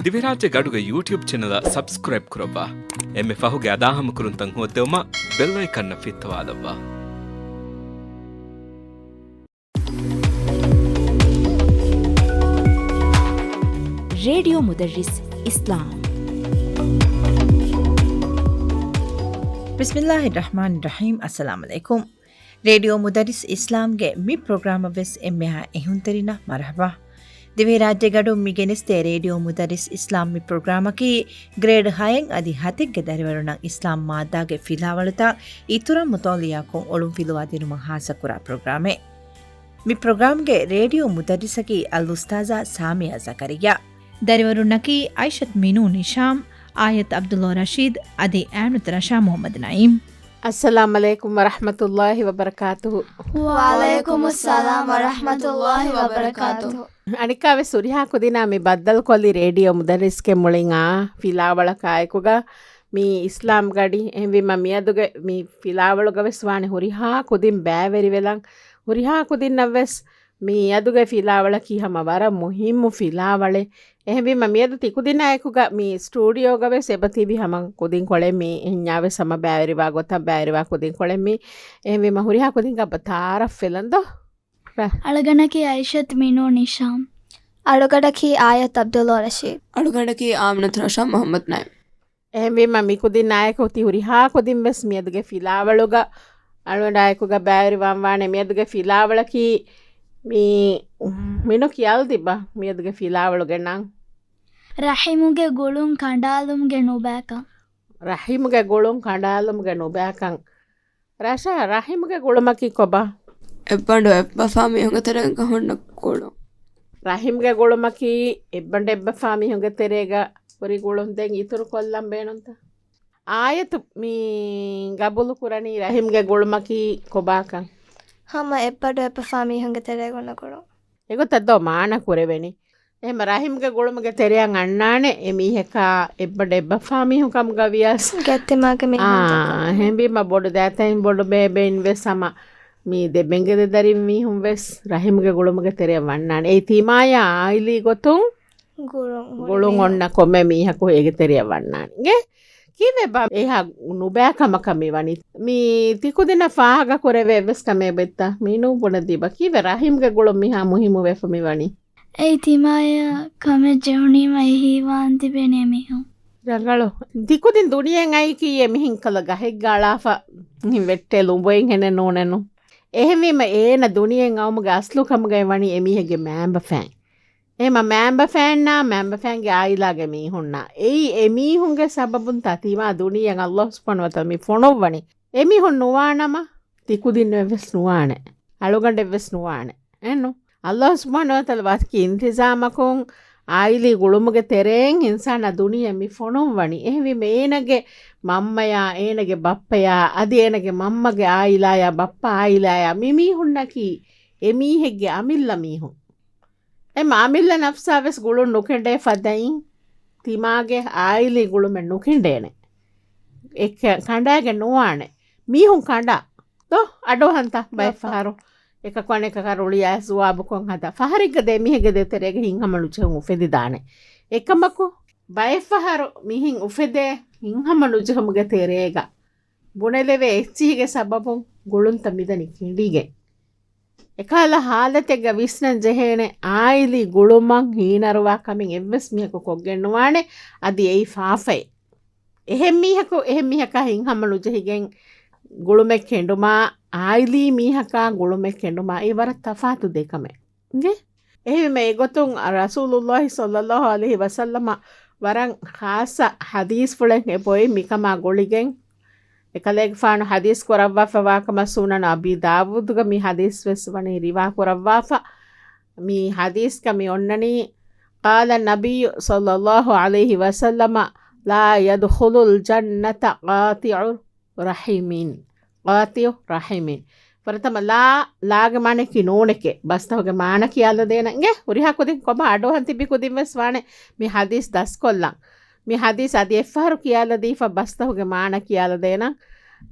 ದಿವಿರಾಜ ಗಡುಗ YouTube channel subscribe ಕುರವ್ವ ಎಮ್ಮೆ ಫಹುಗೆ ಅದಾಹಮ ಕುರುಂತಂ ಹೋತೆವಮ bell ಐಕನ್ನ ಫಿತ್ತವಾದವ್ವ. Radio ಮುದರ್ರಿಸ್ ಇಸ್ಲಾಂ. ಬಿಸ್ಮಿಲ್ಲಾಹಿರ್ Rahman Rahim. ಅಸ್ಸಲಾಮು ಅಲೈಕುಂ. Radio ಮುದರಿಸ್ ಇಸ್ಲಾಂಗೆ ಮಿ ಪ್ರೋಗ್ರಾಮ ವೆಸ್ ಎಮ್ಮೆಹ ಎಹುಂತರಿನ ಮರಹಬಾ. ದಿವೆ ರಾಜ್ಯಗಡು ಮಿಗೆನಿಸ್ತೆ radio ಮುದರಿಸ್ ಇಸ್ಲಾಂ ಮಿ ಪ್ರೋಗ್ರಾಮಕಿ grade 6 ಅದಿ 10ಗೆ ದರಿವರುಣ ಇಸ್ಲಾಂ ಮಾದ್ದಾಗೆ ಫಿಲಾವಳುತ ಇತುರ ಮುತೋಲಿಯಾಕೊಂ ಒಳುಂ ಫಿಲುವಾದಿನುಮ ಹಾಸಕುರ ಪ್ರೋಗ್ರಾಮೆ. ಮಿ ಪ್ರೋಗ್ರಾಮ್ಗೆ radio ಮುದರಿಸಕಿ ಅಲ್ ಉಸ್ತಾಜಾ ಸಾಮಿಯಾ ಜಕರಿಯಾ, ದರಿವರುಣಕಿ ಐಷತ್ ಮಿನು ನಿಶಾಮ್, ಆಯತ್ ಅಬ್ದುಲ್ಲಾ ರಶೀದ್, ಅದಿ ಆನುತ್ ರಶಾ ಮೊಹಮ್ಮದ್ ನঈಮ್. ಅಸ್ಸಲಾಮು ಅಲೈಕುಂ ವರಹಮತುಲ್ಲಾಹಿ ವಬರಕಾತುಹು. ವಅಲೈಕುಂ ಅಸ್ಸಲಾಂ ವರಹಮತುಲ್ಲಾಹಿ ವಬರಕಾತುಹು. ಅಣಿಕಾವೆ ಸುರಿಹಾಕು ದಿನ ಮಿ ಬದ್ದಲ್ ಕೊಲ್ಲಿ ರೇಡಿಯೋ ಮುದರಿಸ್ಕೆ ಮುಳಿಂಗ ಫಿಲಾವಳ ಕಾಯಕುಗ ಮೀ ಇಸ್ಲಾಂ ಗಡಿ ಎಂವಿಮ ಮಿಯದುಗೆ ಮೀ ಫಿಲಾವಳುಗವೆ ಸ್ವಾಣಿ ಹುರಿಹಾಕು ದಿನ್ ಬ್ಯಾವೆರಿ ವೆಲಂ ಹುರಿಹಾಕು ದಿನ್ನವೆಸ್ ಮೀ ಅದುಗೆ ಫಿಲಾವಳ ಕಿ ಹಮ ವರ ಮುಹಿಮ್ಮು ಫಿಲಾವಳೆ එහෙම මියද තිකුදින අයකුග මේ ස්ටූඩියෝගවේ සෙබතිවි හම කුදින් කොළෙ මේ එඤ්ඤාවේ සම බෑරිවා ගොත බෑරිවා කුදින් කොළෙ මේ එහෙම මහුරියා කුදින් ගබ තාර ෆෙලන්ද අලගණකී ಐಷತ್ ಮಿನು ನಿಶಾಮ್, ಅಳುಗಡಕಿ ಆಯತ್ ಅಬ್ದುಲ್ಲಾ ರಶೀದ್, ಅಳುಗಡಕಿ ಆಮನತ್ ರಶಾ ಮೊಹಮ್ಮದ್ ನೈಮ್. එහෙම මි කුදින් අයකෝ ති ಹುರಿಹා කුදින් වෙස් මියදුගේ ෆිලාවලුග අಳುගඩ අයකුග බෑරිවා වානේ මියදුගේ ෆිලාවලකි ಮೀ ಮಿನು ಕಿಯಾಲ್ ದಿಬ್ಬ ಮಿಯದ್ಗೆ ಫಿಲಾವಳುಗೆ ನಂಗ್ ರಹಿಮುಗೆ ಗುಳುಂ ಕಂಡಾಲುಮ್ಗೆ ನುಬ್ಯಾಕ ರಹಿಮುಗೆ ಗುಳುಂ ಕಂಡಾಲುಮ್ಗೆ ನುಬ್ಯಾಕಂ ರಶ ರಹಿಮುಗೆ ಗುಳುಮಕಿ ಕೊಬ ಎಬ್ಬಂಡು ಎಬ್ಬ ಫಾಮಿ ಹೊಂಗ ತೆರೆಗ ಹೊಂಡ ಗುಳು ರಹಿಮ್ಗೆ ಗುಳುಮಕಿ ಎಬ್ಬಂಡು ಎಬ್ಬ ಫಾಮಿ ಹೊಂಗ ತೆರೆಗ ಪುರಿ ಗುಳುಂ ದೆಂಗ್ ಇತುರು ಕೊಲ್ಲಂ ಬೇಣುಂತ ಆಯತು ಮೀ ಗಬುಲು ಕುರಣಿ ರಹಿಮ್ಗೆ ಗುಳುಮಕಿ ಕೊಬಾಕಂ ಹಮ ಎಪ್ಪಡು ಎಪ್ಪ ಫಾಮಿ ಹಂಗೆ ತೆರೆಗೊಂಡಕೊಡು ಎಗೊತ್ತದ್ದೋ ಮಾನ ಕುರೆವೆನಿ එහෙම රහිම්ගේ ගොළුමගේ තෙරයන් අන්නානේ එමීහක එබ්බඩ එබ්බ ෆාමි හුකම් ගවියස් ගැත්තමාගේ මේ හෙම්බිම බොඩ දැතයින් බොඩ බේබෙන් වෙසම මී දෙබෙන්ගේ දෙදරින් මීහුම් වෙස් රහිම්ගේ ගොළුමගේ තෙරය වන්නානේ ඒ තීමාය ආයිලි ගොතුන් ගොළුන් ඔන්න කොමෙ මීහකෝ ඒගේ තෙරය වන්නානේ ගේ කිවේ බා එහා නුබෑකම කමේ වනි මී තිකු දෙන ෆාහග කොරෙවෙ වෙස් කමේ බෙත්තා මීනු බොන දීබ කිවේ රහිම්ගේ ගොළුම් මිහා මුහිමු වෙෆමි වනි ඒ තිමාය කමෙ ජෙවුනීම එහිවාන් තිබෙනේ මිහුම් රංගලෝ තිකු දින් දුනියෙන් අයි කීයේ මිහින් කල ගහෙක් ගාලාෆා හින් වෙට්ටේ ලුඹෙන් හෙන නෝනනු එහෙමීම ඒන දුනියෙන් අවමුගේ අස්ලු කමගේ වනි එමිහෙගේ මෑම්බ ෆෑන් එහෙම මෑම්බ ෆෑන් නා මෑම්බ ෆෑන්ගේ ආයිලාගේ මීහුන්නා එයි එමීහුන්ගේ සබබුන් තතිමා දුනියෙන් අල්ලාහ් සුබ්හානහු වතාලා මී ෆොනොව්වනි එමීහුන් නුවානම තිකු දින් වෙස් නුවානේ අලුගඬ වෙස් නුවානේ එන්නු අල්ලාහ් සුබ්හානහු වතාලා වාස්කි ඉන්තිසාමකුන් ආයිලි ගුළුමුගේ තෙරෙන් ඉන්සාන දුනියෙන් මී ෆොනොව්වනි එහෙවි මේනගේ මම්මයා ඒනගේ බප්පයා අදි ඒනගේ මම්මගේ ආයිලායා බප්පා ආයිලායා මිමීහුන්නකි එමීහෙගේ අමිල්ලා මීහුන් ಮಾಮಿಲ್ಲ ನಫ್ಸಾವೆಸ್ ಗುಳು ನುಕೆಂಡೆ ಫದೈ ತಿಮಾಗೆ ಆಯಿಲಿ ಗುಳುಮೆ ನುಕೆಂಡೇನೆ ಎಕ್ಕ ಕಂಡಾಗೆ ನೋವಾಣೆ ಮೀಹುಂ ಕಂಡ ತೋ ಅಡೋ ಹಂತ ಬೈ ಫಹಾರು ಎಕ್ಕ ಕೊನೆ ಕರುಳಿಯ ಸುವಾಬುಕೊಂ ಹದ ಫಹರಿಗದೆ ಮಿಹೆಗದೆ ತೆರೆಗೆ ಹಿಂಗಮಳು ಚೆಹು ಉಫೆದಿದಾನೆ ಎಕ್ಕಮಕು ಬೈ ಫಹಾರು ಮಿಹಿಂ ಉಫೆದೆ ಹಿಂಗಮಳು ಚೆಹುಗೆ ತೆರೆಗ ಬುಣೆಲೆವೆ ಎಚ್ಚಿಗೆ ಸಬಬು ಗುಳುಂತ ಮಿದನಿ ಕಿಂಡಿಗೆ එකල හාලතෙග විස්නන් ජෙහේනේ ආයිලි ගුළුමන් හීනරුවා කමින් එවස් මිහක කොග්ගෙන්නුවානේ අදි එයි ෆාෆේ එහෙම් මිහක හින් හමලු ජෙහිගෙන් ගුළුමෙක් කෙඬුමා ආයිලි මිහක ගුළුමෙක් කෙඬුමා ඒ වර තෆාතු දෙකමේ ගේ එහෙම මේ ගොතුන් රසූලුල්ලාහි සල්ලල්ලාහු අලයිහි වසල්ලම වරන් ખાસ හදීස් ෆුලෙන් එපොයි මිකමා ගොලිගෙන් එකලෙක් ෆාන හදීස් කොරව්වා වාකම සුනන අබී දාවුදුග මි හදීස් වෙස් වනේ රිවා කොරව්වා මි හදීස් කමි ඔන්නනි قال النبي صلى الله عليه وسلم لا يدخل الجنة قاطع رحيم ಪರತಮ ಲಾಗ ಮಾನಕಿ ನೋಣಕ್ಕೆ ಬಸ್ತವಗೆ ಮಾನ ಕಿಯಾಲ ದೇನಂಗೆ ಉರಿ ಹಾಕುದಿ ಕೊಬ ಅಡೋ ಹಂತಿಬಿ ಕುದಿಮೆಸ್ ವಾಣೆ ಮಿ ಹದೀಸ್ ದಸ್ ಕೊಲ್ಲಂ ಮಿ ಹದೀಸ್ ಅದಿ ಎಫ್ಫಾರು ಕಿಯಾಲ ದೀಫ ಬಸ್ತವಗೆ ಮಾನ ಕಿಯಾಲ ದೇನಂ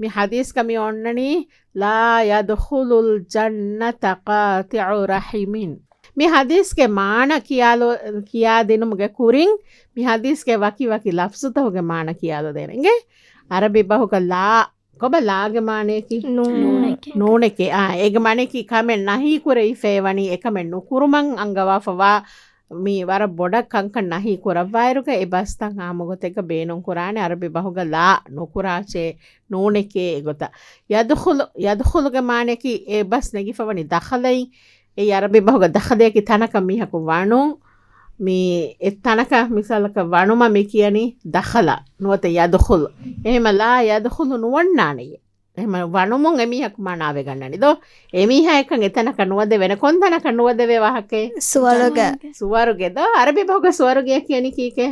ಮಿ ಹದೀಸ್ ಕಮಿ ಒನ್ನನಿ ಲಾ ಯದ್ಖುಲುಲ್ ಜನ್ನತ ಕಾತಿഉ ರಹಿಮಿನ್ මේ හදීස්ගේ මාන කියා දෙනුමුගේ කුරින් මේ හදීස්ගේ වකි ලෆ්සුතහුගේ මාන කියාදෝ දෙනගේ අරබි බහුක ලා කොබ ලාගේ මානයකි නූනෙකේ ඒක මනෙකි කමෙන් නහී කුරේ ෆේවනි එකමෙන් නුකුරුමන් අංගවාෆවා මේ වර බොඩක් කංක නහී කුරවයිරුක ඒ බස්තන් ආමගොතෙක බේනුම් කුරානේ අරබි බහුක ලා නුකුරාචේ නූනෙකේ එගොත යදඛුලුගේ මානයකි ඒ බස් නගිෆවනි දඛලයි ඒ අරබි බහුක දඛදේකි තනක මිහකු වණු මේ එතනක මිසලක වණුම මේ කියන්නේ දඛලා නුවත යදඛුල් එහෙම ලා යදඛුල් නුවන්නානේ එහෙම වණුමුන් එමිහක් මනාවේ ගන්නනේ දෝ එමිහා එකන් එතනක නුවද වෙන කොන්දනක නුවද වේ වහකේ සුවර්ගය දෝ අරබි බහුක සුවර්ගය කියන්නේ කීකේ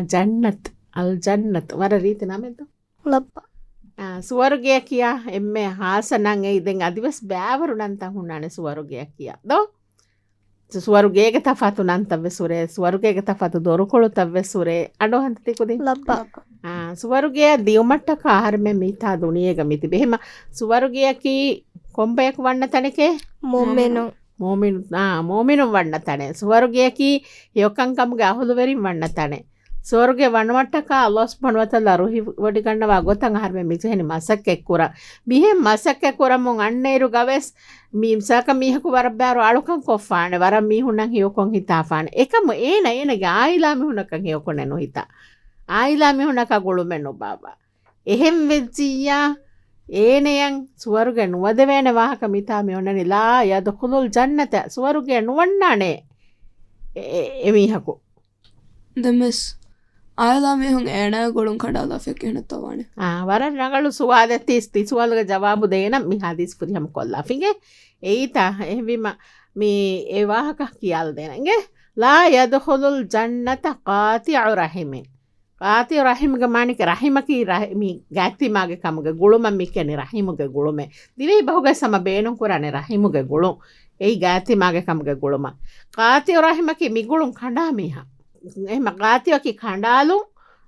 ජන්නත් අල් ජන්නත් වර රීති නමෙන්ද ලප්පා සුවර්ගය කියා එම්මේ හාසනන් ඒ දැන් අදිවස් බෑවරු නන්තන් හුන්නානේ සුවර්ගය කියා දෝ සුවරුගේගේ තෆතු නන්තව්වේ සුරේ සුවරුගේගේ තෆතු දොරුකොළු තව්වේ සුරේ අඩෝ හන්ති කුදි ලබ්බා සුවරුගේ දියුමට්ටක ආහාරමෙ මිතා දුනියේග මිති බෙහෙම සුවරුගේකි කොම්බයක් වන්න තනකේ මොමිනු වන්න තනේ සුවරුගේකි යොකංකම්ගේ අහුළු වෙරින් වන්න තනේ සුවරුගේ වන්නමට්ටක අල්ලාහ් සුබ්හානහු වතාලා රුහි වඩි ගන්නවා ගොතන් ආහාරමෙ මිසෙහෙනි මසක් එක්කුර බිහෙ මසක් එක්කුර මොන් අන්නේරු ගවස් මීම්සක මීහකු වරබෑරු අලුකන් කොෆාන වර මීහුණන් හියකොන් හිතාෆාන එකම ඒනගේ ආයිලා මිහුණකන් හියකොන නොහිතා ආයිලා මිහුණක ගොළුමෙන්නු බාබා එහෙම් වෙච්චියා ඒනයන් සුවරුගේ නුවද වේන වාහක මිතා මෙොන්නනි ලා යදඛුලුල් ජන්නත සුවරුගේ නුවන්නානේ එමිහකු දමස් ආයලා මෙහුන් ඒනා ගොළුන් කඩාලා ෆෙකෙනතවානේ වර රඟලු සුවාදති ස්තිසුවල්ගේ ජවාබු දෙන මි හදිස් පුරිහම කොල්ලා ෆිගේ ඒතා එහෙවිම මේ ඒ වාහක කියාල දෙනගේ ලා යදඛුලුල් ජන්නත කාතිඋ රහිමින් කාතිඋ රහිමගේ මානික රහිමකි රහිමි ගැක්තිමාගේ කමගේ ගුළුම මිකනේ රහිමගේ ගුළුමේ දිවේ බහුගේ සම බේනුම් කුරානේ රහිමගේ ගුළුම් ඒ ගැක්තිමාගේ කමගේ ගුළුම කාතිඋ රහිමකි මිගුළුම් කණ්ඩා මිහා එහෙම කාතිවකි කණ්ඩාලු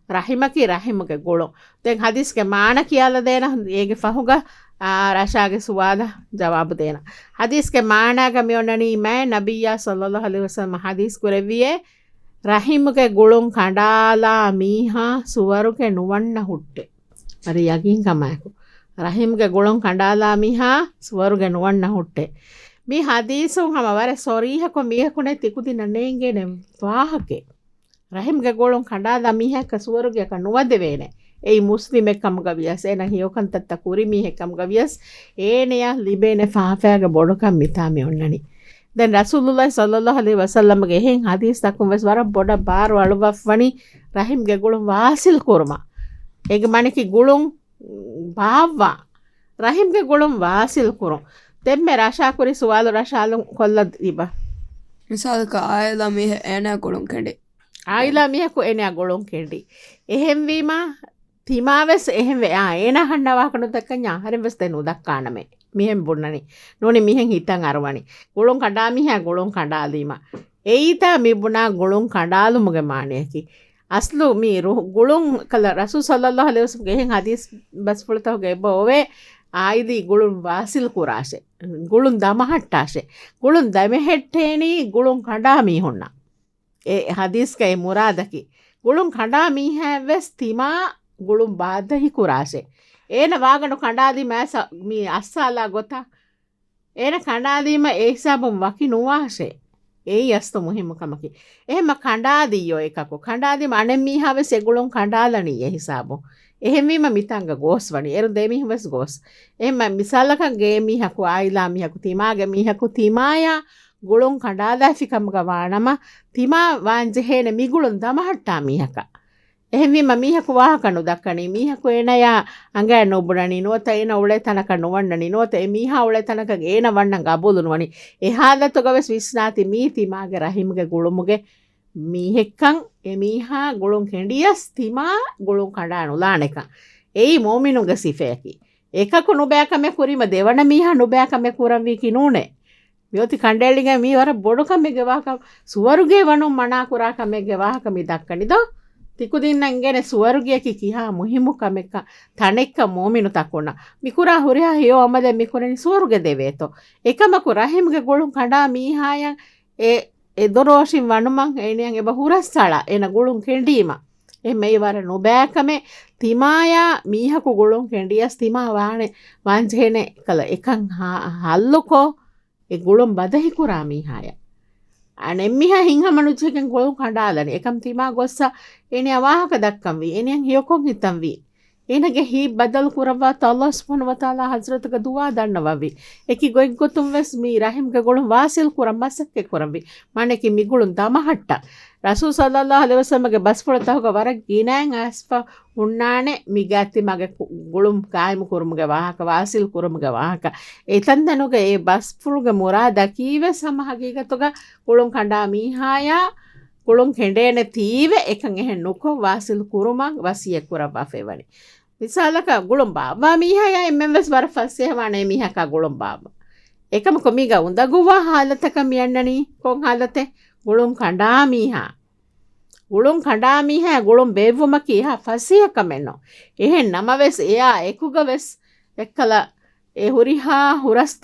රහිමකි රහිමගේ ගොළො දැන් හදිස්ගේ මාන කියලා දෙන ඒගේ ෆහුග රෂාගේ සුවාද ජවාබ දෙන හදිස්ගේ මානාග මෙොන්නනි මෑ නබියා සල්ලල්ලාහු අලයිහි වසල්ලම් හදිස් කුරවියේ රහිමගේ ගොළුන් කණ්ඩාලා මීහා සුවරුගේ නුවන්න හුට්ටේ අර යකින් කමයකු රහිමගේ ගොළුන් කණ්ඩාලා මීහා සුවරුගේ නුවන්න හුට්ටේ මේ හදීසුන් හැම වර සොරීහකො මීහකුනේ තිකුති නනේගේ නේ වාහකේ රහිම්ගේ ගොළුන් කණ්ඩාලා මීහක සුවරුගේ ක නුවද වේනේ ඒ මුස්ලිමෙක් කම ගවියස් එන හියෝකන් තත්ත කුරි මීහෙක් කම ගවියස් ඒනිය ලිබේනේ ෆාෆෑගේ බොඩකම් මිතාමේ ඔන්නනි දැන් රසූලුල්ලාහි සල්ලල්ලාහු අලයිහි වසල්ලම්ගේ එහෙන් හදීස් දක්වම වස් වර බොඩ බාර වලවෆ්වනි රහිම්ගේ ගොළුන් වාසිල් කුරුමා ඒක මණකි ගොළුන් බාවා රහිම්ගේ ගොළුන් වාසිල් කුරුම් දෙම්මේ රෂා කුරි සුවාලු රෂාලු කොල්ල ඉබා මිසාලක ආයලා මෙහ ඒනා ගොළුන් කැඩේ ආයිලා මිහකු එනයා ගොළුන් කෙඩි එහෙම් වීම තිමාවස් එහෙම් ඒනා හන්නවා කනු දක්ක ඥාහරෙන් වස් දෙනු දක්කානමේ මිහෙම් බොන්නනි නෝනේ මිහෙන් හිතන් අරවනි ගොළුන් කඩා මිහ ගොළුන් කඩාලීම ඒයිතා මිබුණා ගොළුන් කඩාලුමුගේ මානයකි අස්ලු මී ගොළුන් කල රසූල් සල්ලල්ලාහු අලයිහි වසල්ලම් ගෙහෙන් හදීස් බස් පුලතෝගේ බෝවේ ආයිදී ගොළුන් වාසිල් කුරාෂේ ගොළුන් දමහට්ටාෂේ ගොළුන් දමහෙට්ටේනි ගොළුන් කඩා මිහුණා ඒ හදීස්කේ මුරාදකි ගොළුන් කඩා මීහැවස් තිමා ගොළුන් බාදහි කුරාෂේ ඒන වාගණු කඩාදී මෑස මී අස්සාලා ගොත ඒන කඩාදීම ඒ හිසාබුම් වකි නුවාෂේ ඒ යස්තු මුහිමකමකි එහෙම කඩාදීයෝ එකකෝ කඩාදීම අනෙ මීහාවස් එගොළුන් කඩාලනී ඒ හිසාබු එහෙම වීම මිතංග ගෝස් වනි එරු දෙමිහවස් ගෝස් එහෙම මිසල්ලක ගේ මීහකු ආයිලා මීහකු තිමාගේ මීහකු තිමායා ගොළුන් කඩාලා ෆිකම්ග වානම තිමා වාංජහේන මිගුළුන් දමහට්ටා මීහක එහෙම මීහකු වාහකනු දක්කනි මීහකු එනයා අංගෑ නොබුණනි නොත එන උලේ තනක නොවන්නනි නොත මීහා උලේ තනක ඒන වන්නන් ගබුලුනවනි එහාදතු ගවස් විස්නාති මී තිමාගේ රහිමගේ ගොළුමුගේ මීහෙක්කන් එමීහා ගොළුන් කෙඩියස් තිමා ගොළුන් කඩානු ලානෙක එයි මොමිනුගේ සිෆයකි එකකු නුබෑකම කුරීම දෙවන මීහා නුබෑකම කුරම් වී කිනූනේ මියෝති කණ්ඩේලිගේ මී වර බොඩු කමෙගේ වාහක සුවරුගේ වණු මනා කුරා කමෙගේ වාහක මි දක්කනිද තිකුදින්න ඉගෙන සුවර්ගයකි කිහා මුහිමුකමෙක්ක තනෙක්ක මෝමිනු තකුණ මිකුරා හුරියා හියෝ අමද මිකුරනි සුවර්ග දෙවේතෝ එකමකු රහිම්ගේ ගොළුන් කඩා මීහායන් එදොරෝෂින් වනුමන් එනියන් එබ හුරස්සල එන ගොළුන් කෙන්ඩීම එමෙ වර නොබෑකමේ තිමායා මීහකු ගොළුන් කෙන්ඩියස් තිමා වානේ වංජේනේ කළ එකන් හල්ලුකෝ ඒ ගොළුන් බදහිකුරා මීහාය අනෙම්මිහ හිංහමනුච්චකෙන් ගොළුන් කඩාලන එකම් තිමා ගොස්ස එනේ අවාහක දක්කම් වී එනියන් හියකොන් හිතම් වී එනගේ හි බදල් කුරවා අල්ලාහ් සුබ්හානහු වතාලා හස්රතක දුවා දන්නවවි එකි ගොයින් ගොතුම් වෙස් මී රහිම්ගේ ගොළුන් වාසිල් කුරම් මසක්කේ කුරම්වි මණේකි මිගුළුන් දමහට්ට රසූල් සල්ලල්ලාහු අලයිහි වසල්ලම්ගේ බස්පොරතහුග වරක් ගීනෑන් ආස්පා උන්නානේ මිගාති මගේ ගොළුම් කායිමු කුරුමුගේ වාහක වාසිල් කුරුමුගේ වාහක ඒතන්දනුගේ ඒ බස්පුරුගේ මුරාදා කීවේ සමහගීගතුග ගොළුන් කණ්ඩා මීහායා ගොළුන් කෙඬේනේ තීවේ එකන් එහෙන් නුකෝ වාසිල් කුරුමන් වසිය කුරවා ෆෙවනි විසාලක ගොළුන් බාබා මීහායා එම්මස් වර ෆස්සේ වනේ මීහක ගොළුන් බාබා එකම කොමිගා උඳගුවා हालतක මියන්නනි කොන් हालते ගොළුන් කණ්ඩා මීහා ගොළුන් බේවුම කීහා ෆසියක මෙන්නෝ එහෙන් නමවෙස් එයා එකුගවෙස් එක්කල ඒ හුරිහා හුරස්ත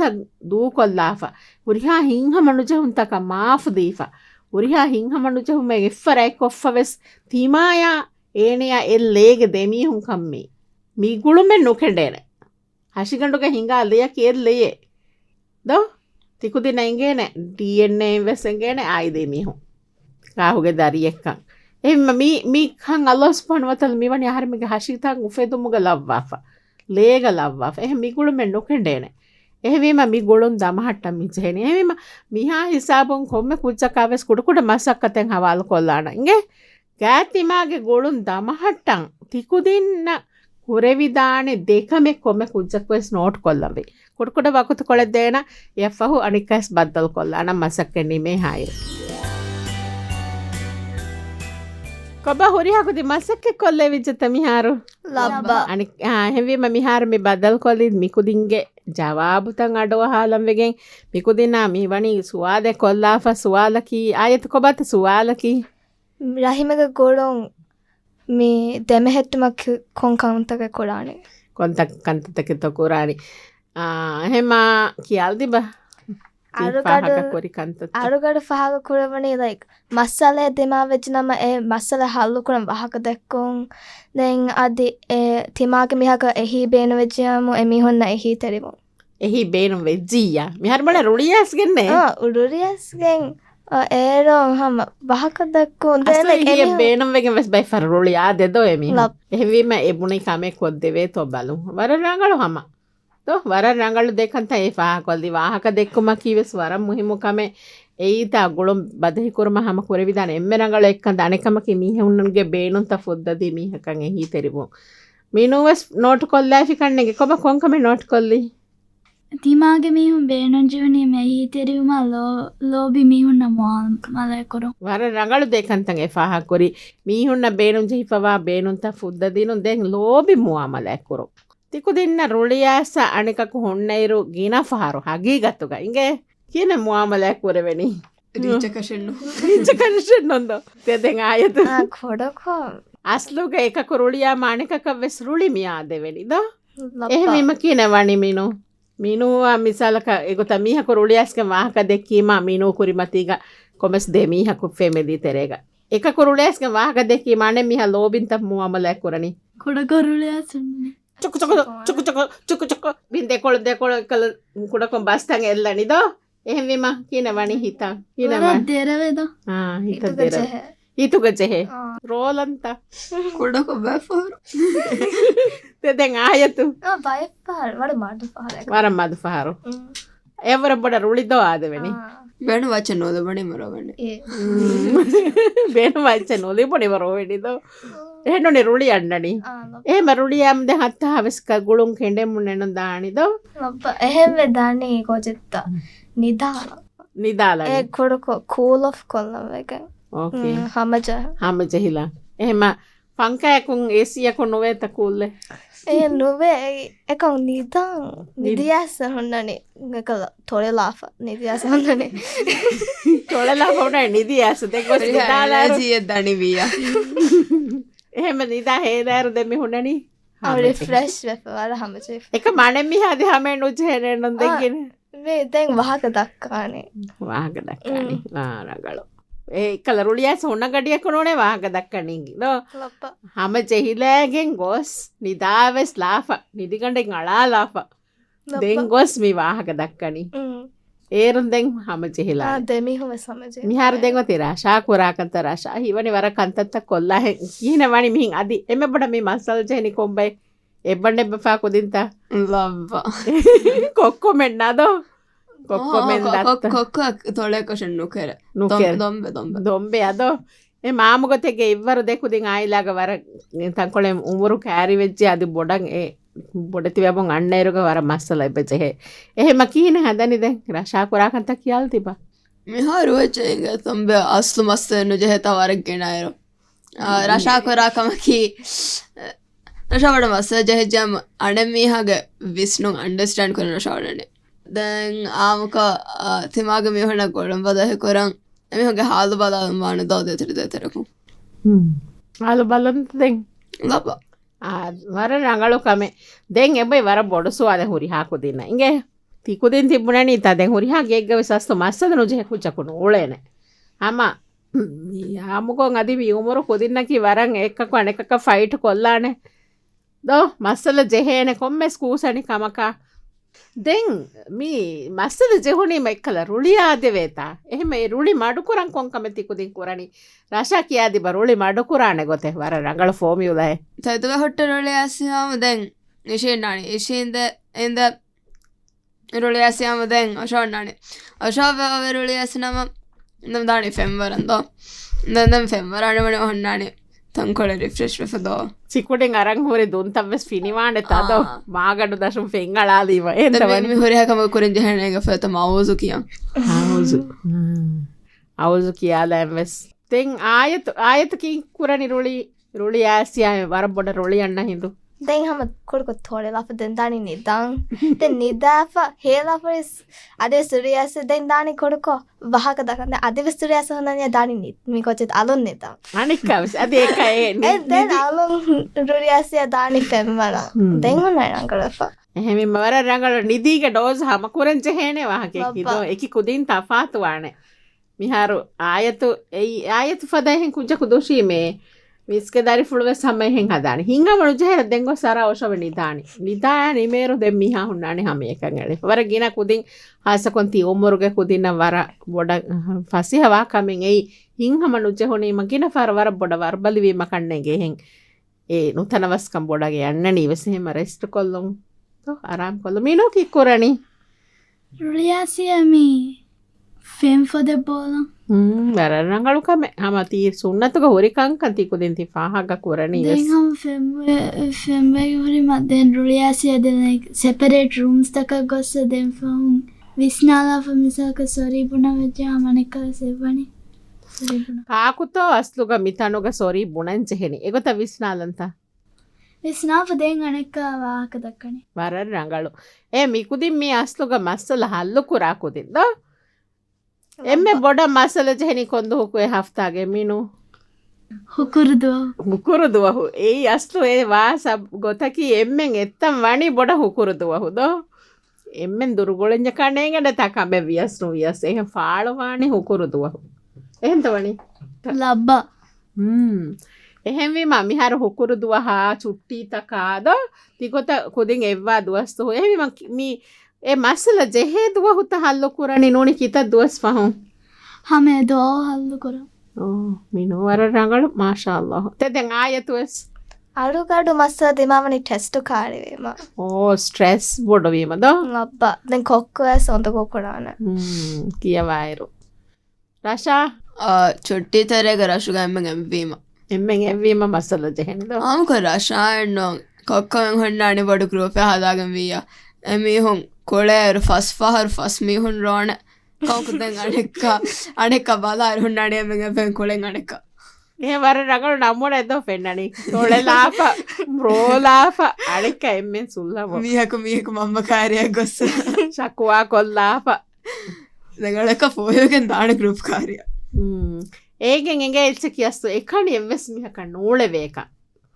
දූ කොල්ලාෆා හුරිහා හිංහ මනුජහුන්තක මාෆ් දීෆා හුරිහා හිංහ මනුජහුම එෆරයි කොෆවෙස් තිමායා ඒනියා එල්ලේගේ දෙමීහුන් කම්මි මිගුළුමෙන් නොකෙඩේන හෂිගඬුගේ හිංගා ලිය කියෙල්ලේ දෝ තිකුදින ඉංගේන DNA වෙසංගේන ආයි දෙමීහුන් කාහුගේ දරියෙක්කන් එම්ම මී කන් අල්ලාහ් සුබ්හානහු වතාලා මිවනි ආහාරමගේ හෂිතන් උෆෙදුමුගේ ලව්වාෆා ලේග ලව්වාෆා එහෙම මිගුළුමෙන් නොකෙඩේන එහෙවීම මිගුළුන් දමහට්ට මිජේනේ එහෙම මිහා හිසාබුන් කොම්මෙ කුච්චකාවෙස් කුඩ මසක්කතෙන් හවාල් කොල්ලාන ඉංගේ ගෑතිමාගේ ගොළුන් දමහට්ටන් තිකුදින්න කුරෙවිදානේ දෙකමෙ කොම්මෙ කුච්චක්වෙස් නෝට් කොල්ලම්බේ කුඩ වකුතු කොළදේන යෆහු අනිකස් බද්දල් කොල්ලාන මසක්කෙනි මේ හාය කොබ හොරිහකුදි මසක්කෙ කොල්ලේ විජ්ජත මිහාරු ලබ්බා අනික එහෙවීම මිහාර මේ බදල් කොල්ලි මිකුදින්ගේ ජවාබුතන් අඩව හාලම් වෙගෙන් මිකුදිනා මිවනි සුවාදේ කොල්ලාෆා සුවාලකි ආයත කොබත සුවාලකි රහිමක ගොලොන් මේ දෙමහෙට්ටමක් කොන්කවුන්තක කොඩානේ කොන්තක් කන්තතක තොකුරානි එහෙම කියල්දිබ අරුගඩ පහක කුරවනේ like මස්සලේ දෙමා වෙච්ච නම ඒ මස්සල හල්ලු කුරම් වහක දැක්කොන් දැන් අදි තිමාගේ මිහක එහි බේන වෙච්චයම එමිහොන්න එහි තෙරිමු එහි බේන වෙජ්ජියා මිහර බල රුලියස් ගෙන්නේ උඩුරියස් ගෙන් ඒරෝ හම වහක දැක්කොන් දැන් එහි බේනම් වෙගෙන් වෙස් බයි ෆර රුලියා දෙදෝ එමි එහෙවීම එබුනේ කමේ කොත් දෙවේ තෝ බලු වර රංගලු හම වර ರಂಗಳು ದೇಕಂತ ಏ ಫಾಹಕೊಲ್ದಿ ವಾಹಕ ದೆಕ್ಕುಮ ಕೀವೆಸ್ ವರ ಮುಹಿಮು ಕಮೆ ಏಯಿತ ಗುಳುಂ ಬದಹಿ ಕುರುಮ ಹಮ ಕುರೆವಿದಾನೆ ಎಮ್ಮೆ ರಂಗಳು ಎಕ್ಕಂದ ಅಣೆಕಮಕಿ ಮೀಹೆ ಉಣ್ಣನ್ಗೆ ಬೇಣುಂತ ಫುದ್ದದಿ ಮೀಹಕಂ ಎಹಿ ತೆರಿವು ಮೀನುವಸ್ ನೋಟ್ ಕೊಲ್ಲಾಫಿ ಕಣ್ಣೆಗೆ ಕೊಬ ಕೊಂಕಮೆ ನೋಟ್ ಕೊಲ್ಲಿ තිමාගේ මිහුන් බේනුන් ජීවනයේ මෙහි තෙරිවම ලෝබි මිහුන්න මලයකොරු වර ರಂಗಳು ದೇಕಂತಂಗೆ ಎ ಫಾಹಕೊರಿ ಮೀಹುನ್ನ ಬೇಣುಂ ಜಹಿಫವಾ ಬೇಣುಂತ ಫುದ್ದದಿನು ದೆನ್ ಲೋಬಿ ಮುಆಮಲಯಕೊರು ತಿಕುದಿನ್ನ ರುಳಿಯಾಸ ಅಣಿಕಕು ಹೊಣ್ಣೈರು ಗೀನಾ ಫಹಾರು ಹಗೀಗತ್ತುಗ ಹಿಂಗೆ ಕೀನೆ ಮುಆಮಲಯಕ್ ಕುರವೆನಿ ರೀಚಕನ್ಷನ್ನೊಂದು ತೆದೆಂಗ ಆಯತು ಕೊಡಕೋ ಅಸ್ಲುಗ ಏಕಕು ರುಳಿಯಾ ಮಾಣಿಕಕ ವೆಸ್ ರುಳಿ ಮಿಯಾ ದೆವೆನಿದ එහෙම කීන වනි මීනු මිසලක එගොත මීහකු රුලියස්ක වාහක දෙකීම මීනු කුරිමතිග කොමස් දෙ මීහකු ෆෙමෙදි තෙරේග එකකු රුලියස්ක වාහක දෙකීම අනේ මිහ ලෝබින්ත මුআමලයක් කරනි කොඩකරුලියස්න්නේ චුක බින්දෙකොළ කල කුඩකොම් බස්තන් එල්ලනිද එහෙම කීන වනි හිතා කීන දෙරවෙද හිත දෙර ඉතුක ජෙහෙ රෝලන්ත කොඩක බැෆාරු ತೆದೆಂಗ ಆಯತು බයපාර වඩ මඩ පහර ವರ ಮದು ಫಹಾರು ಎವರ ಬಡ ರುಳಿದೋ ಆದವೆನಿ ಬೇಣ ವಚನ ಓದ ಬಣಿ ಮರವಣೆ ಬೇಣ ವಚನ ಓದಿ ಬಡಿ ಬರೋವೆನಿದೋ ಹೆಣ್ಣೊನೆ ರುಳಿ ಅಣ್ಣನಿ ಏ ಮರುಳಿ ಆಮ್ದೆ ಹತ್ತ ಹವಸ್ಕ ಗುಳುಂ ಕೆಂಡೆ ಮುನ್ನೆನ ದಾಣಿದೋ එහෙම දාන්නේ කොචෙත්ත නිදාල ඒ කොඩක කූල් ඔෆ් කොල්ලම එක ಓಕೆ හමජ ಹಾಮ ಜಹಿಲ එහෙම පංකයකුන් ඒසියකුන් නොවේත කුල්ලේ ඒ නොවේ එකක් නිදං නිදියස හොන්නනේ එක තොරලාෆ නිදියස හොන්නනේ තොලලා හොනයි නිදි ඇස දෙකොස් නිදාලාරු ජීය දනිවිය එහෙම නිදා හේදාරු දෙමි හොන්නනි රිෆ්‍රෙෂ් වෙපවර හමචේ එක මනෙමි හද හැම නුජ්ජහෙන නොදගෙන මේ දැන් වහක දක්කානේ වාහක දක්කානි ආරගලු ඒ කලරුලිය සොන්න ගඩියක් නොනේ වාහක දක්කනින්ගි නෝ ලප්ප හම ජෙහිලෑගෙන් ගොස් නිදාවෙස් ලාෆ නිදිගණ්ඩෙන් අලා ලාෆ දෙන් ගොස් මි වාහක දක්කනි ඒරුන් දෙන් හම ජෙහිලා දෙමිහුම සමජේ මිහාර දෙන්ව තිරා ශාකුරාකන්ත රශා හිවනි වර කන්තත්ත කොල්ලා කියන වනි මිහින් අදි එමබට මේ මස්සල් ජෙහිනි කොම්බයි එබ්බන්න එබ්බෆා කුදින්ත ලබ්බා කොක්කො මෙන්නදෝ කොක්කො මෙන් දත්ත කොක්ක තොලෙකොෂන් නුකර නුකර දොම්බෙ දොම්බෙ ದೊಂಬೆ ಅದೋ ಏ ಮಾಮುಗತೆಗೆ ಇವ್ವರು ದೇಕುದಿಂಗ ಆಯಿಲಾಗ ವರ ತಂಕೊಳೆ ಉಮರು ಕ್ಯಾರಿ ವೆಜ್ಜಿ ಅದು ಬೊಡಂಗ್ ಏ ಬೊಡತಿವೆ ಬೊಂಗ್ ಅಣ್ಣ ಇರುಗ ವರ ಮಸ್ಸಲ ಬೆಚ್ಚೆ ಏ ಮಕೀನೆ ಹದನಿದೆ ರಶಾ ಕುರಾಕಂತ ಕಿಯಾಲ್ತಿಬ මිහාරු වචේග තොම්බ අස්ලු මස්සනු ජෙහෙත වරක්ගෙනයරු රශාකොරාකමකි රශවට මස්ස ජෙහෙජම් අඩමීහගේ විස්නුන් අන්ඩස්ටන්් කරන ශවඩනේ දැන් ආමක තිමාග මිහන ගොඩම් බදහ කොරන් එමිහගේ හාලු බලාමාන දෝ දෙතර දෙතරකු ಹಾಲು ಬಲ್ಲಂತದೆಂಗ್ ලබ ವರ ರಂಗಳು ಕಮೆ ದೆಂಗ್ ಎಬ್ಬೈ ವರ ಬೊಡಸು ಅದೆ ಹುರಿ ಹಾಕುದಿನ ಹಿಂಗೆ ತಿಕ್ಕುದಿನ ತಿಬ್ಬುಣನಿ ತದೆಂಗ್ ಹುರಿ ಹಾಕಿ ಎಗ್ಗವೆ ಸಸ್ತು ಮಸ್ತದ ನುಜೆ ಕುಚ್ಚಕುನು ಉಳೇನೆ ಅಮ್ಮ ಆಮುಕೊಂಗ್ ಅದಿ ಉಮರು ಕುದಿನಕಿ ವರಂಗ್ ಎಕ್ಕಕ್ಕು ಅಣೆಕಕ್ಕ ಫೈಟ್ ಕೊಲ್ಲಾಣೆ ದೋ ಮಸ್ಸಲ ಜೆಹೇನೆ ಕೊಮ್ಮೆ ಸ್ಕೂಸಣಿ ಕಮಕ ದೆಂಗ್ ಮೀ ಮಸ್ತದ ಜೆಹುಣಿ ಮೈಕ್ಕಲ ರುಳಿ ಆದೆವೇತ ಎಹೆಮೆ ರುಳಿ ಮಡುಕುರಂ ಕೊಂಕಮೆ ತಿಕ್ಕುದಿನ್ ಕುರಣಿ ರಶಾ ಕಿಯಾದಿ ಬ ರುಳಿ ಮಡುಕುರಾಣೆ ಗೊತ್ತೆ ವರ ರಂಗಳ ಫೋಮಿಯುಲೈ තැතුව හොට්ට රොලේ ඇසියාම දැන් නිශේනානි ඉශීන්ද එන්ද රොලේ ඇසියාම දැන් අශෝන්නානේ අශාව රොලේ ඇසනම නම් දානේ ෆෙම්වරන්දෝ දැන් ෆෙම්වරානේ වනේ හොන්නානේ තංකොල රිෆ්‍රෙෂ් වෙෆදෝ ಚಿಕ್ಕುಡೆಂಗ್ ಅರಂಗ್ ಹೋರಿ ದೊಂತವ್ವೆಸ್ ಫಿನಿವಾಂಡೆ ತದೋ ಮಾಗಡು ದಶಂ ಫೆಂಗಳಾದೀವ ಎಂತವನಿ දැන් හොරයකම කුරින් ජහනේක ෆත මවුසු කියා ಹೌದು ಹೌದು ಕಿಯಾಲೆವೆಸ್ ತೆಂಗ್ ಆಯತ್ ಕಿ ಕುರನಿ ರುಳಿ ಆಸಿಯಾ ವರಬೊಡ ರುಳಿ ಅಣ್ಣ ಹಿಂದು දැන් හම කොඩකො තොරලාෆ දැන් දානි නිදං දැන් නිදාෆ හේලාෆරිස් අදේ සුරියස දැන් දානි කොඩකො වහක දකන්න අදේ සුරියස හොනනිය දානි නිත් මේ කොච්චත් අලොන් නිදං අනිකවස් අදේ එකයි දැන් අලොන් රුරියසිය දානි ෆෙම්වල දැන් හොනයි නංගලෆ එහෙම මවර ರಂಗಳ නිදීක ඩෝස් හම කුරන් ජහේනේ වහකේ කිදෝ එකි ಕುದಿನ್ ತಫಾತು ವಾಣೆ මිහාරු ආයතු ෆදහෙන් කුජ කුදෝෂී මේ විස්කේ දාරි ෆුල්ව සමයෙන් හදානි හිංගම නුජහෙර දෙංගෝ සාර අවශ්‍යව නිදානි මේරු දෙම් මිහා හුන්නානි හැම එකන් ඇලි වර ගින කුදින් හාසකොන්ති ඔමරුගේ කුදින වර බොඩ ෆසිහවා කමින් එයි හිංගම නුජහොනි මගින ෆර වර බොඩ වර බලි වීම කන්නේ ගෙහෙන් ඒ නුතනවස්කම් බොඩගේ යන්නනි ඉවසෙම රෙස්ට් කොල්ලොන් ආරාම් කොල්ල මීනෝ කි කරණි රුලියාසියමි ෆෙම් ෆො ද බෝලම් වර ರಂಗಳು ಕಮೆ ಹಮ ತೀ ಸುನ್ನತುಗ ಹೊರಿಕಂ Kanti ಕುದೆಂತಿ ಫಾಹಗ ಕುರಣಿ then hum fem way hori ma then ruliasiya then like separate rooms taka gossa then from visnala for misaka sorry buna vajja maneka sevani sorry buna ಕಾಕುತೋ ಅಸ್ಲುಗ ಮಿತಾನುಗ sorry ಬುಣಂಚೆ Henie ಎಗೊತ ವಿಸ್ನಾಲಂತ visna for then aneka wahaka dakkane ವರ ರಂಗಳು ಏ ಮಿಕುದಿ ಮಿ ಅಸ್ಲುಗ ಮಸ್ಸಲ ಹಲ್ಲು ಕುರಾ ಕುದಿದ್ದ ಎಮ್ಮೆ ಬೊಡ ಮಸಾಲ ಜಹನಿ ಕೊಂದು ಹುಕು ಹಫ್ತಾಗೆ ಮೀನು ಹುಕುರುದುವಹು ಏಯ್ ಅಸ್ಲು ಏ ವಾಸ ಗೊತ್ತಕಿ ಎಮ್ಮೆಂ ಎತ್ತಂ ವಣಿ ಬೊಡ ಹುಕುರುದುವಹುದೋ ಎಮ್ಮೆನ್ ದುರುಗೊಳೆಂಜ ಕಣೇಂಗಡೆ ತಕಂಬೆ ವಿಯಸ್ ಏ ಫಾಳುವಾಣಿ ಹುಕುರುದುವಹು එහෙන්ත වනි labba එහෙන් වීම මිහාර ಹುಕುರುದುವಹ ಚುಟ್ಟಿ ತಕಾದ ತಿಗೊತ ಕುದಿಂ ಎವ್ವಾ ದುವಸ್ತು එහෙන් ಮಿ ඒ මස්සල ජෙහෙ දුවහුත හල්ලු කුරණි නෝනි කිත දුවස් ෆහො hame do hallu kora මිනෝ වර ರಂಗಳು මාෂාඅල්ලාහ් තෙන් ආයතුස් අරුගඩු මස්ස දෙමවනි ටෙස්ට් කාරේම ස්ට්‍රෙස් බොඩ වීමද ලබ්බ දැන් කොක්කස් ඔන්ද කොකරාන කියවයිරු රෂා චොට්ටි තරේග රශුග එම්මෙන් එම්වීම එම්මෙන් එම්වීම මස්සල ජෙහෙනද ආමක රශායන්නෝ කොක්කවෙන් හොන්නානේ බඩු ගෲප් එක හදාගෙන වීයා එමිහුන් කොළේරු ෆස් ෆහරු ෆස් මිහුන් රෝණ කවුකුදෙන් අනෙක්ක බලාරු හොන්නානේ එම්මෙන් එම්වෙන් කොළෙන් අනෙක්ක ඒ වර රගල නම්මොන එදෝ පෙන්නනි තොලලාප රෝලාප අඩෙක්ක එම්මෙන් සුල්ලම මියක මම්ම කාරයක් ගොස්ස ශක්වා කොල්ලාප දගලක පෝයෝගෙන් දාන ගරුප් කාරය ඒගෙන් එගේ එල්ච කියස්තු එකනි එවෙස් මිහක නූලවේක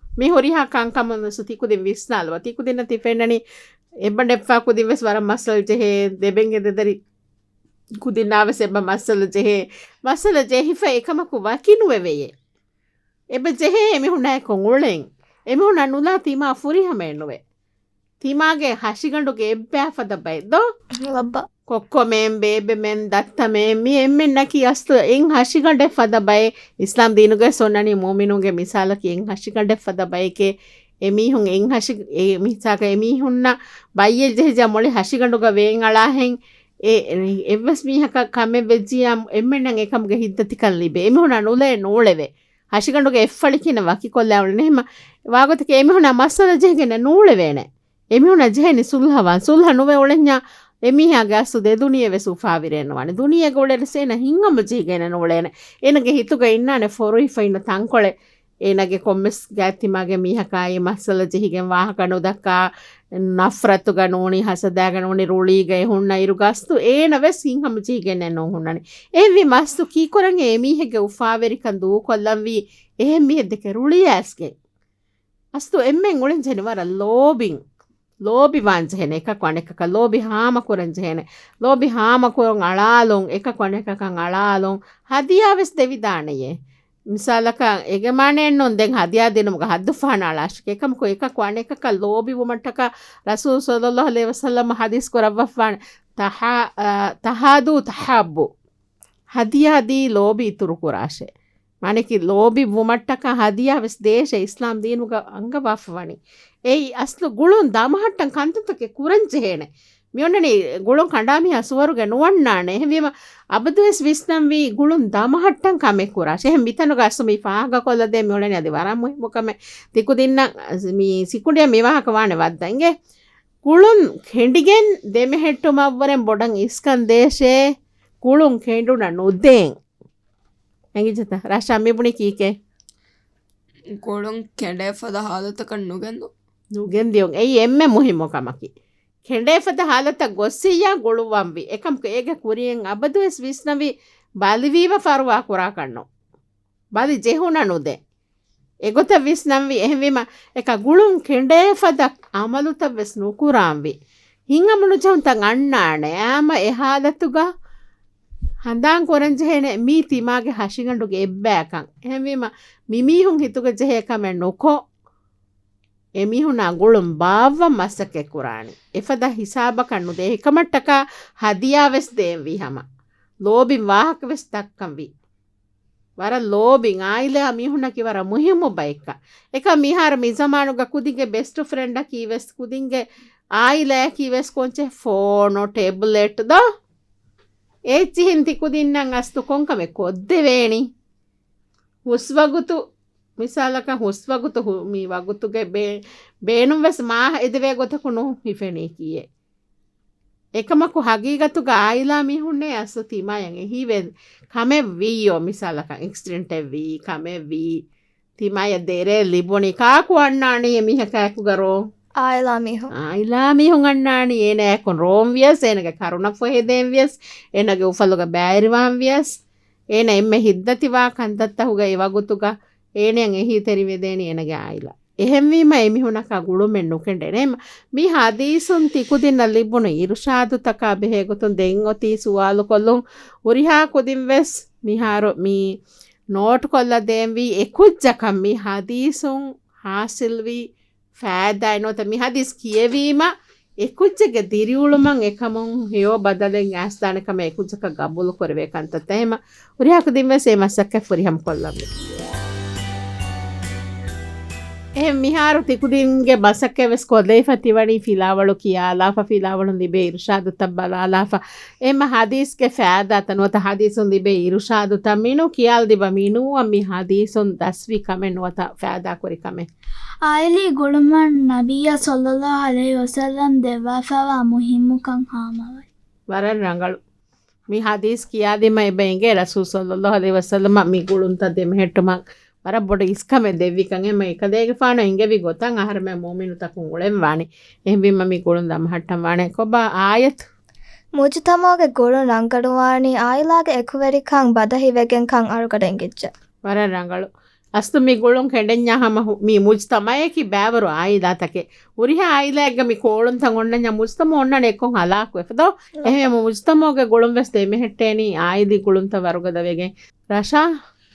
මේ හොරිහා කංකමසු තිකුදින් විස්නාලව තිකු දෙන්න තිපෙන්නනි එබ ඩෙප්පා කුදිවෙස් වර මස්සල් ජෙහේ දෙබෙන්ගෙ දෙදරි කුදින්නාව සෙබ මස්සල ජෙහේ මස්සල ජෙහිෆ එකමකු වකිනුවවෙයේ එබ ජෙහේ එමිහුණෑ කොංගුලෙන් එමිහුණ නුලා තිීමා ෆුරිහමෙන්නුවේ තිමාගේ හශිගඩුගේ එබ්බෑෆද බයිදෝ ලබ්බ කොක්කොමෙන් බේබෙමෙන් දත්තමේ මි එම්මෙන් නැකි අස්තු එන් හශිගඩ ෆද බයි ඉස්ලාම් දීනුගේ සොන්නනි මෝමිනුගේ මිසාලකි එන් හශිගඩ ෆද බයිකේ එමිහුන් එන් හශි මිසාක එමිහුන්න බයිය ජෙහජ මොලි හශිගඩුග වේන් අලාහෙන් එවස් මිහක කම වෙජියම් එම්මෙන් එකම්ගේ හිද්දතිකල් ලිබේ එමිහුණ නුලේ නූලෙවේ හශිගඩුගේ එෆ්ෆලිකින වකි කොල්ලාවල නෙහෙම වාගොතක එමිහුණ මස්සල ජෙහගෙන නූලෙවේනේ එමිහුණ ජෙහෙනි සුල්හවන් සුල්හ නුවේ ඔලෙඤ්ඤා එමිහාගේ අස්සු දෙදුනිය වෙසුෆාවිරෙන්නවනේ දුනිය ගොලෙන සේන හිංගම ජීගෙන නොලේන එනගේ හිතුග ඉන්නානේ ෆොරුයි ෆයින තංකොලේ එනගේ කොම්මස් ගැත්තිමාගේ මිහකායි මස්සල ජෙහිගෙන් වාහකනු දක්කා නෆරතු ගනෝනි හසදාගනෝනි රුලීගේ හුන්න ඉරු ගස්තු ඒන වෙස් හිංගම ජීගෙන නොහුන්නනේ එවි මස්තු කීකොරන් එමිහගේ උෆාවෙරිකන් දූ කොල්ලම් වී එහෙම්මිය දෙක රුලී ඇස්ගේ අස්තු එම්මෙන් උලෙන් ජෙනවර ලෝබි වංජහෙන එකක් වන එකක ලෝබි හාමකුරන් ජහෙන ලෝබි හාමකුරන් අලාලොන් එකක් වන එකකන් අලාලොන් හදියාවෙස් දෙවිදානයේ මිසාලක එගමානෙන් නොන් දෙන් හදියා දෙනමුග හද්දුෆාන අලාශක එකමකෝ එකක් වන එකක ලෝබි වමටක රසූල් සල්ලල්ලාහු අලයිහි වසල්ලම හදීස් කරවෆාන තහාදු තහබ්බු හදියාදී ලෝබි ඉතුරු කුරාෂේ మనకి లోబి వుమట్టక హదియావెస్ దేశ ఇస్లాం దీనుగ అంగవాఫవని ఏయ్ అస్లు గుళున్ దమహట్టం కంతతకే కురంజేనే මියොන්නනේ ගුළුන් කණ්ඩාමි අසුවරුගේ නුවන්නානේ එහෙම අබදුවෙස් විස්නම් වී ගුළුන් දමහට්ටන් කමෙ කුරාෂ එහෙම මිතනු ගස්සමි පාග කොල්ල දෙ මියොන්නනේ අදි වරම් මොකම තිකු දින්න මි සිකුඩිය මෙවාහක වානේ වද්දන්ගේ ගුළුන් කෙඬිගෙන් දෙමෙහෙට්ටුමවරෙන් බොඩන් ඉස්කන් දේශේ ගුළුන් කෙඬුන නොදෙන් ಎಂಗಿಜತ ರಾಷ್ಟ್ರ ಅಮ್ಮಿಬುಣಿ ಕೀಕೆ ගොඩුන් කෙඩේෆද හාලතක ನುಗೆಂದಿಯೊಂಗ್ ಎಯ್ ಎಮ್ಮೆ ಮುಹಿಮೊ ಕಮಕಿ ಕೆಂಡೇಫದ ಹಾಲತ ಗೊಸ್ಸಿಯ ಗೊಳುವಂವಿ ಏಕಂಕ ಏಗೆ ಕುರಿಯಂ ಅಬದುವೆಸ್ ವಿಸ್ನವಿ ಬಾಲಿವೀವ ಫರ್ವಾ ಕುರಾ ಕಣ್ಣು ಬಾಲಿ ಜೆಹುನನುದೆ ಎಗೊತ ವಿಸ್ನಂವಿ ಎಹವಿಮ ಏಕ ಗುಳುಂ ಕೆಂಡೇಫದ ಅಮಲುತ ವೆಸ್ ನುಕುರಾಂವಿ ಹಿಂಗಮನು ಜಂತಂ ಅಣ್ಣಾಣೆ ಆಮ ಎ ಹಾಲತುಗ හඳාන් කොරන් ජෙහෙන මී තිමාගේ හශිගණ්ඩුගේ එබ්බෑකන් එහෙමවීම මිමිහුන් හිතුග ජෙහෙකමෙන් නොකෝ එමිහුන අගුළුම් බාව්ව මස්සකෙ කුරාණි එෆද හිසාබ කන්නු දේ එකමට්ටක හදියාවෙස් දේවි හම ලෝබින් වාහක වෙස් දක්කම් වී වර ලෝබින් ආයිලා මිහුනකි වර මුහිමු බයික එක මිහාර මිසමානුග කුදිගේ බෙස්ට් ෆ්‍රෙන්ඩ කීවෙස් කුදින්ගේ ආයිලා කීවෙස් කොන්චේ ෆෝනෝ ටේබ්ලෙට් දෝ ඒච්චිහින් තිකුදින්නන් අස්තු කොංකමෙ කොද්දෙවේණි හුස්වගුතු මිසාලක හුස්වගුතු මී වගුතුගේ බේනුම් වෙස් මාහ එදවේ ගොතකුණු හිෆෙනේ කියේ එකමකු හගීගතුග ආයිලා මිහුන්නේ අස්තු තිමායන් එහිවෙ කමෙ වීයෝ මිසාලක එක්ස්ට්‍රෙන්ට් වී කමෙ වී තිමාය දෙරේ ලිබොනි කාකු අන්නාණී මිහකෑකු ගරෝ ආයිලා මිහුන් අන්නානි ඒනෑකොන් රෝම් වියස් ඒනගේ කරුණ ෆොහෙදෙන් වියස් ඒනගේ උෆලුග බෑරිවාන් වියස් ඒන එම්මෙ හිද්දතිවා කන්දත්තහුග ඒවගුතුග ඒනයන් එහි තෙරිවෙදේනි ඒනගේ ආයිලා එහෙම්වීම එමිහුනක ගුළුමෙන් නුකෙන්ඩෙනෙම මි හදීසුන් තිකුදින්න ලිබුණු ඉරුෂාදුතක බෙහෙගුතුන් දෙන් ඔති සුවාලු කොල්ලුන් උරිහා කුදින් වෙස් මිහාරු මී නෝට් කොල්ල දෙන්වී එකුජ්ජකම් මි හදීසුන් හාසිල්වී ෑදයි නොත මිහදිස් කියවීම එකුච්චගේ දිරියුළුමන් එකමුන් හයෝ බදලෙන් ඇස්ථානකම එකුච්චක ගබුලු කොරවේ කන්තත එහෙම උරිහාක දින්වසේ මස්සක්ක ෆුරිහම් කොල්ලම්මි එහෙම මිහාරු තිකුදින්ගේ බසක්ක වෙස් කොදේෆ තිවණි ෆිලාවලු කියා ලාෆ ෆිලාවලු ලිබේ ඉර්ෂාදු තබ්බලා ලාෆ එහෙම හදීස්ගේ ෆෑදා තනවත හදීසුන් ලිබේ ඉර්ෂාදු තමිනු කියාල් දිබ මිනු අමි හදීසුන් දස්වි කමෙන් වත ෆෑදා කොරි කමෙන් ආයලි ගොළුමන් නබිය සල්ලල්ලාහු අලයිහි වසල්ලම් දෙවෆවා මුහිම්මුකන් හාමවයි වරන් රංගලු මි හදීස් කියා දෙම එබෙන්ගේ රසූල් සල්ලල්ලාහු අලයිහි වසල්ලම මි ගුළුන්ත දෙමහෙට්ටම ವರ ಬೊಡ ಇಸ್ಕಮೆ ದೆವ್ವಿಕಂ ಎಮ್ಮ ಏಕದೇಗೆ ಫಾನೋ ಹಿಂಗೆವಿ ಗೊತ್ತಂ ಆಹಾರಮೆ ಮೋಮಿನು ತಕುಂ ಉಳೆಂ ವಾಣಿ ಎಹೆಂಬಿ ಮಮ್ಮಿ ಗುಳುಂ ದಮ ಹಟ್ಟಂ ವಾಣೆ ಕೊಬ್ಬ ಆಯತ್ ಮುಜುತಮೋಗೆ ಗುಳು ರಂಗಡುವಾಣಿ ಆಯಿಲಾಗೆ ಎಕುವೆರಿಕಂ ಬದಹಿವೆಗೆಂಕಂ ಅರುಗಡೆಂಗಿಜ್ಜ ವರ ರಂಗಳು ಅಸ್ತು ಮಿ ಗುಳುಂ ಕೆಂಡೆಂಜಾ ಹಮ ಮಿ ಮುಜ್ತಮಯಕಿ ಬ್ಯಾವರು ಆಯಿದಾತಕೆ ಉರಿಹ ಆಯಿಲಾಗ ಮಿ ಕೋಳುಂ ತಂಗೊಂಡಂಜ ಮುಜ್ತಮ ಒಣ್ಣನೆ ಎಕ್ಕೊಂ ಹಲಾಕು ಎಫದೋ ಎಹೆ ಮುಜ್ತಮೋಗೆ ಗುಳುಂ ವೆಸ್ ದೆಮೆ ಹೆಟ್ಟೇನಿ ಆಯಿದಿ ಗುಳುಂತ ವರುಗದವೆಗೆ ರಶಾ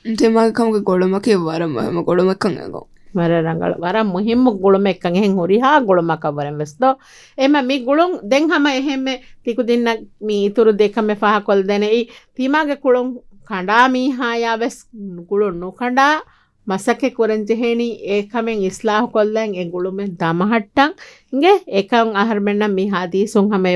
තිමාගේ කමුගේ ගොඩමක වරම ගොඩමක්කන් ඇගෝ ವರ ರಂಗಳು ವರ ಮುಹಿಮ್ಮು ಗುಳುಮೆಕ್ಕಂ ಹೆಂಗೆ ಹುರಿಹಾ ಗುಳುಮಕ ವರಂ ವೆಸ್ದೋ ಎಮ್ಮ ಮಿ ಗುಳುಂ ದೆಂ ಹಮ ಎಹೆಮ್ಮೆ ತಿಕು ದಿನ ಮಿ ಇತುರು ದೇಕಮ್ಮೆ ಫಾಹ ಕೊಲ್ದೆನೆ ಈ ತಿಮಾಗೆ ಕುಳುಂ ಕಂಡಾ ಮೀಹಾಯಾ ವೆಸ್ ಗುಳು ನುಕಂಡಾ ಮಸಕ್ಕೆ ಕುರಂಜೆಹೇನಿ ಏಕಮೆಂ ಇಸ್ಲಾಹ್ ಕೊಲ್ಲೆಂ ಎ ಗುಳುಮೆ ದಮಹಟ್ಟಂ ಹಿಂಗೆ ಏಕಂ ಆಹರ್ಮೆನ್ನ ಮಿ ಹಾದೀಸುಂ ಹಮೆ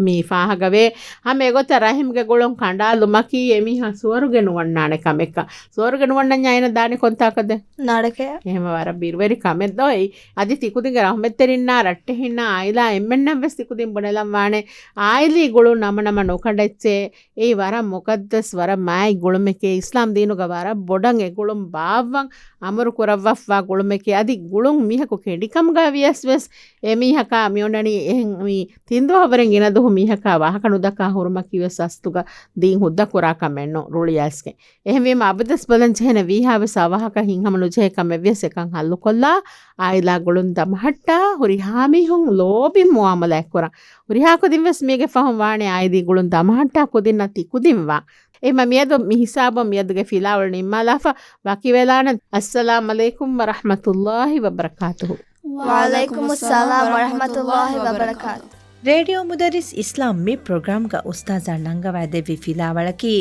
ಮಿ ಫಾಹಗವೆ ಹಮೆ ಗೊತ್ತ ರಹಿಮ್ಗೆ ಗುಳುಂ ಕಂಡಾಲು ಮಕಿ ಎಮಿ ಹ ಸುವರುಗೆ ನುವಣ್ಣಾಣೆ ಕಮೆಕ್ಕ ಸುವರುಗೆ ನುವಣ್ಣಂ ಯಾಯನ ದಾನಿ ಕೊಂತಾಕದೆ ನಾಡಕೆ එහෙම වර බිර්වරි කමෙද්දොයි අදි තිකුදින්ගේ රහමෙත්තරින්නා රට්ටೆ හින්නා ආයිලා එම්මෙන්නම් වෙස් තිකුදින් බොනලම් වානේ ආයිලි ගුළු නම නොකඩෙච්චේ ඒ වර මොකද්දස් වර මයි ගුළුමකේ ඉස්ලාම් දීනුග වර බොඩන් ඒ ගුළුම් බාව්වන් අමරු කරවෆ්වා ගුළුමකේ අදි ගුළුම් මිහකු කෙඩිකම් ගා වියස් වෙස් ඒ මිහකා මියොණනි එහෙන් මි තින්දෝ හවරෙන් ඉනදු මිහකා වහකනු දකා හුරුම කිවස් අස්තුග දීන් හුද්ද කොරා කමෙන්නෝ රුලියස්කේ එහෙම වීම අබදස් බලන් ජෙන වීහාව සවහක හින්හමනු ජේ කම වෙස් එකන් හල්ලු කොල්ලා ආයිලා ගුළුන් දමහට්ටා හුරිහාමි හුන් ලෝබි මුආමලා කොරා හුරිහා කොදින් වෙස් මේගේ ෆහම් වානේ ආයිදී ගුළුන් දමහට්ටා කොදින් නැති කුදින්වා එම මියද මිහිසාබ මියදගේ ෆිලාවල් නිම්මාලාෆා වකි වෙලාන අස්සලාමු අලයිකුම් වරහමතුල්ලාහි වබරකාතුහු ವಾಲೈಕುಮುಸ್ ಸಲಾಂ ವರಹಮತುಲ್ಲಾಹಿ ವಬರಕಾತ್ ರೇಡಿಯೋ ಮುದರಿಸ್ ಇಸ್ಲಾಂ ಮಿ ಪ್ರೋಗ್ರಾಮ್ಗ ಉಸ್ತಾಜ ನಂಗವಾದೆವಿ ಫಿಲಾವಳಕಿ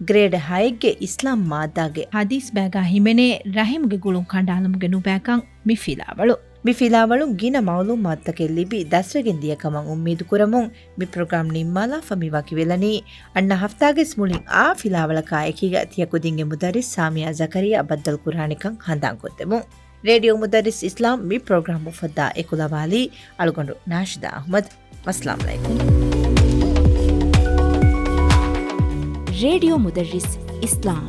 ಗ್ರೇಡ್ ಹೈಗೆ ಇಸ್ಲಾಂ ಮಾದಾಗೆ ಹದೀಸ್ ಬ್ಯಾಗ ಹಿಮೆನೆ ರಹಿಮ್ಗೆ ಗುಳುಂ ಕಂಡಾಲಮ್ಗೆ ನುಬ್ಯಾಕಂ ಮಿ ಫಿಲಾವಳು ಗಿನ ಮೌಲೂಮ್ ಮಾತ್ತಕೆ ಲಿಬಿ ದಸ್ರಗೆಂದಿಯ ಕಮಂ ಉಮ್ಮೀದು ಕುರಮುಂ ಮಿ ಪ್ರೋಗ್ರಾಮ್ ನಿಮ್ಮಲ ಫಮಿ ವಕಿವೆಲನಿ ಅಣ್ಣ ಹಫ್ತಾಗೆ ಸ್ಮುಳಿಂ ಆ ಫಿಲಾವಳ ಕಾಯಕಿಗ ತಿಯಕುದಿಂಗೆ ಮುದರಿಸ್ ಸಾಮಿಯಾ ಜಕರಿಯಾ ಬದ್ದಲ್ ಕುರಾಣಿಕಂ ಹಂದಾಂ ಕೊತ್ತೆಮು ರೇಡಿಯೋ ಮುದರಿಸ್ ಇಸ್ಲಾಂ ಮಿ ಪ್ರೋಗ್ರಾಮ್ ಮುಫದ್ದಾ ಎಕುಲವಾಲಿ ಅಳುಗೊಂಡು ನಾಶಿದಾ ಅಹ್ಮದ್ अस्सलाम वालेकुम रेडियो मुदर्रिस इस्लाम